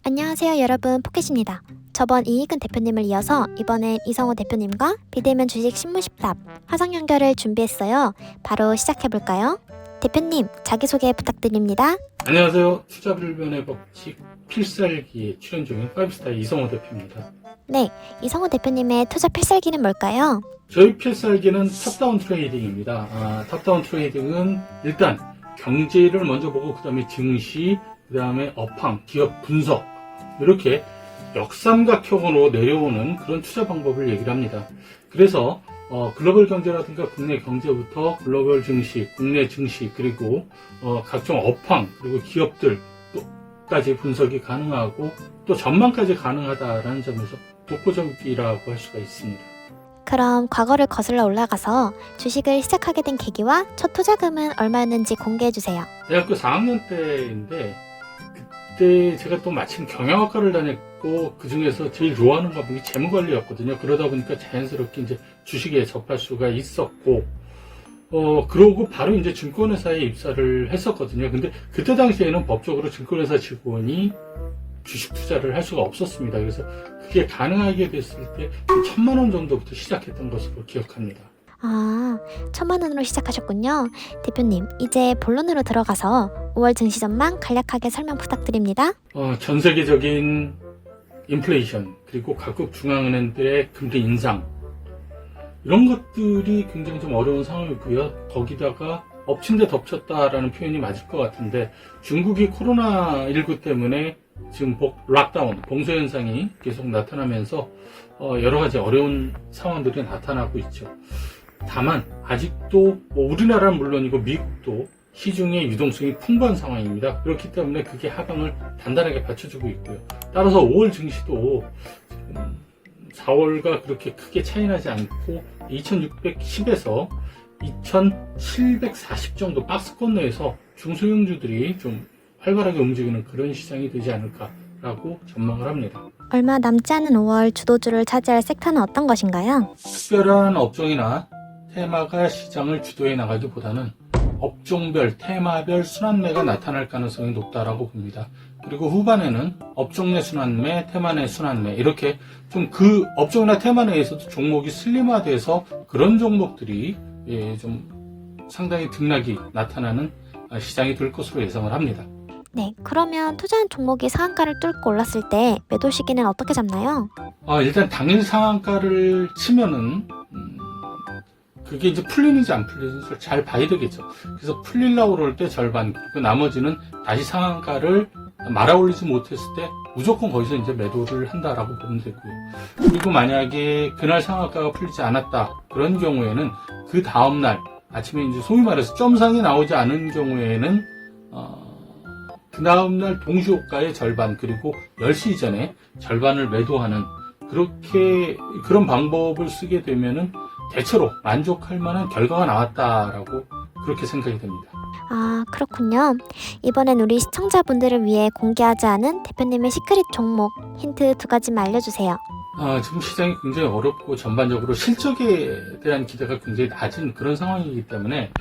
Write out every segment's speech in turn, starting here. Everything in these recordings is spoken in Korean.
안녕하세요 여러분, 포켓입니다. 저번 이익은 대표님을 이어서 이번엔 이성호 대표님과 비대면 주식 신문십답 화상 연결을 준비했어요. 바로 시작해볼까요? 대표님, 자기소개 부탁드립니다. 안녕하세요. 투자불변의 법칙 필살기에 출연 중인 5스타의 이성호 대표입니다. 네, 이성호 대표님의 투자 필살기는 뭘까요? 저희 필살기는 탑다운 트레이딩입니다. 탑다운 트레이딩은 일단 경제를 먼저 보고 그 다음에 증시, 그 다음에 업황, 기업 분석 이렇게 역삼각형으로 내려오는 그런 투자 방법을 얘기를 합니다. 그래서 글로벌 경제라든가 국내 경제부터 글로벌 증시, 국내 증시, 그리고 각종 업황, 그리고 기업들까지 분석이 가능하고 또 전망까지 가능하다라는 점에서 독보적이라고 할 수가 있습니다. 그럼 과거를 거슬러 올라가서 주식을 시작하게 된 계기와 첫 투자금은 얼마였는지 공개해주세요. 대학교 4학년 때인데 그때 제가 또 마침 경영학과를 다녔고 그 중에서 제일 좋아하는 과목이 재무관리였거든요. 그러다 보니까 자연스럽게 이제 주식에 접할 수가 있었고 그러고 바로 이제 증권회사에 입사를 했었거든요. 근데 그때 당시에는 법적으로 증권회사 직원이 주식 투자를 할 수가 없었습니다. 그래서 그게 가능하게 됐을 때 1,000만 원 정도부터 시작했던 것으로 기억합니다. 1,000만 원으로 시작하셨군요. 대표님, 이제 본론으로 들어가서 5월 증시 전망 간략하게 설명 부탁드립니다. 전 세계적인 인플레이션, 그리고 각국 중앙은행들의 금리 인상, 이런 것들이 굉장히 좀 어려운 상황이고요. 거기다가 엎친 데 덮쳤다라는 표현이 맞을 것 같은데 중국이 코로나19 때문에 지금 락다운, 봉쇄 현상이 계속 나타나면서 여러 가지 어려운 상황들이 나타나고 있죠. 다만 아직도 우리나라는 물론이고 미국도 시중의 유동성이 풍부한 상황입니다. 그렇기 때문에 그게 하방을 단단하게 받쳐주고 있고요. 따라서 5월 증시도 4월과 그렇게 크게 차이나지 않고 2610에서 2740 정도 박스권 내에서 중소형주들이 좀 활발하게 움직이는 그런 시장이 되지 않을까라고 전망을 합니다. 얼마 남지 않은 5월 주도주를 차지할 섹터는 어떤 것인가요? 특별한 업종이나 테마가 시장을 주도해 나가기보다는 업종별, 테마별 순환매가 나타날 가능성이 높다라고 봅니다. 그리고 후반에는 업종 내 순환매, 테마 내 순환매 이렇게 좀 그 업종이나 테마 내에서도 종목이 슬림화돼서 그런 종목들이 좀 상당히 등락이 나타나는 시장이 될 것으로 예상을 합니다. 네, 그러면 투자한 종목이 상한가를 뚫고 올랐을 때 매도 시기는 어떻게 잡나요? 일단 당일 상한가를 치면은 그게 이제 풀리는지 안 풀리는지 잘 봐야 되겠죠. 그래서 풀리려고 그럴 때 절반, 그리고 나머지는 다시 상한가를 말아 올리지 못했을 때 무조건 거기서 이제 매도를 한다라고 보면 되고요. 그리고 만약에 그날 상한가가 풀리지 않았다 그런 경우에는 그 다음날 아침에 이제 소위 말해서 점상이 나오지 않은 경우에는 그 다음날 동시호가의 절반, 그리고 10시 이전에 절반을 매도하는 그런 방법을 쓰게 되면은 대체로 만족할 만한 결과가 나왔다라고 그렇게 생각이 됩니다. 그렇군요. 이번엔 우리 시청자분들을 위해 공개하지 않은 대표님의 시크릿 종목 힌트 2가지만 알려주세요. 지금 시장이 굉장히 어렵고 전반적으로 실적에 대한 기대가 굉장히 낮은 그런 상황이기 때문에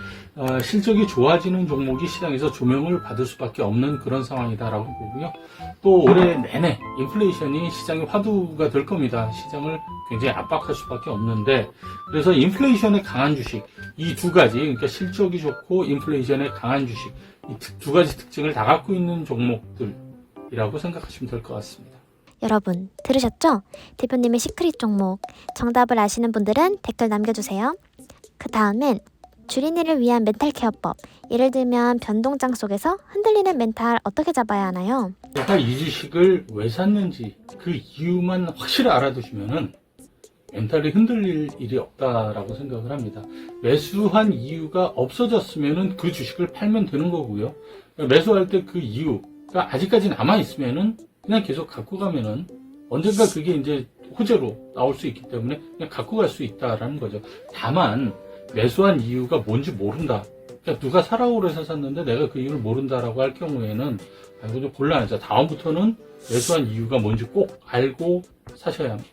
실적이 좋아지는 종목이 시장에서 조명을 받을 수밖에 없는 그런 상황이다라고 보고요. 또 올해 내내 인플레이션이 시장의 화두가 될 겁니다. 시장을 굉장히 압박할 수밖에 없는데 그래서 인플레이션에 강한 주식 이 2가지, 그러니까 실적이 좋고 인플레이션에 강한 주식 이 2가지 특징을 다 갖고 있는 종목들이라고 생각하시면 될 것 같습니다. 여러분, 들으셨죠? 대표님의 시크릿 종목. 정답을 아시는 분들은 댓글 남겨주세요. 그 다음은 주린이를 위한 멘탈 케어법. 예를 들면 변동장 속에서 흔들리는 멘탈 어떻게 잡아야 하나요? 내가 이 주식을 왜 샀는지 그 이유만 확실히 알아두시면은 멘탈이 흔들릴 일이 없다라고 생각을 합니다. 매수한 이유가 없어졌으면은 그 주식을 팔면 되는 거고요. 매수할 때 그 이유가 아직까지 남아 있으면은 그냥 계속 갖고 가면은 언젠가 그게 이제 호재로 나올 수 있기 때문에 그냥 갖고 갈 수 있다라는 거죠. 다만 매수한 이유가 뭔지 모른다. 그러니까 누가 사라고 그래서 샀는데 내가 그 이유를 모른다라고 할 경우에는 이거 좀 곤란하죠. 다음부터는 매수한 이유가 뭔지 꼭 알고 사셔야 합니다.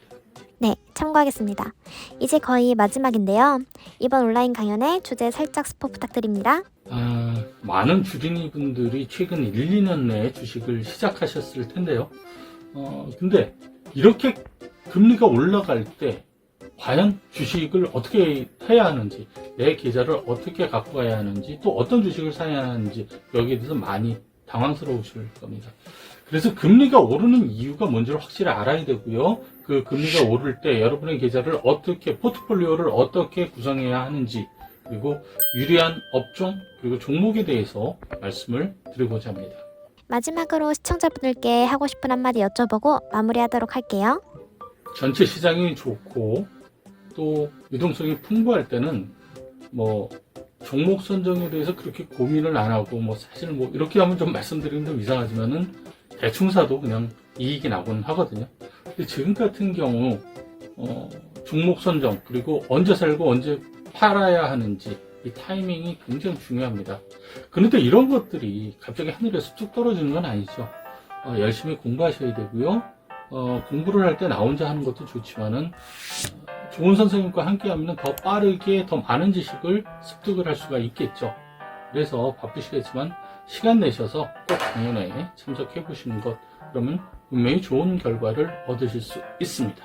네, 참고하겠습니다. 이제 거의 마지막인데요. 이번 온라인 강연의 주제 살짝 스포 부탁드립니다. 많은 주린이분들이 최근 1, 2년 내에 주식을 시작하셨을 텐데요. 근데 이렇게 금리가 올라갈 때 과연 주식을 어떻게 해야 하는지, 내 계좌를 어떻게 갖고 가야 하는지, 또 어떤 주식을 사야 하는지 여기에 대해서 많이 당황스러우실 겁니다. 그래서 금리가 오르는 이유가 뭔지를 확실히 알아야 되고요. 그 금리가 오를 때 여러분의 계좌를 어떻게, 포트폴리오를 어떻게 구성해야 하는지, 그리고 유리한 업종, 그리고 종목에 대해서 말씀을 드리고자 합니다. 마지막으로 시청자분들께 하고 싶은 한마디 여쭤보고 마무리하도록 할게요. 전체 시장이 좋고 또 유동성이 풍부할 때는 종목 선정에 대해서 그렇게 고민을 안 하고 사실 이렇게 하면 좀 말씀드리면 좀 이상하지만은 대충 사도 그냥 이익이 나곤 하거든요. 근데 지금 같은 경우 종목 선정, 그리고 언제 살고 언제 팔아야 하는지 이 타이밍이 굉장히 중요합니다. 그런데 이런 것들이 갑자기 하늘에서 뚝 떨어지는 건 아니죠. 열심히 공부하셔야 되고요. 공부를 할 때 나 혼자 하는 것도 좋지만은 좋은 선생님과 함께 하면 더 빠르게 더 많은 지식을 습득을 할 수가 있겠죠. 그래서 바쁘시겠지만 시간 내셔서 꼭 강연에 참석해 보시는 것, 그러면 분명히 좋은 결과를 얻으실 수 있습니다.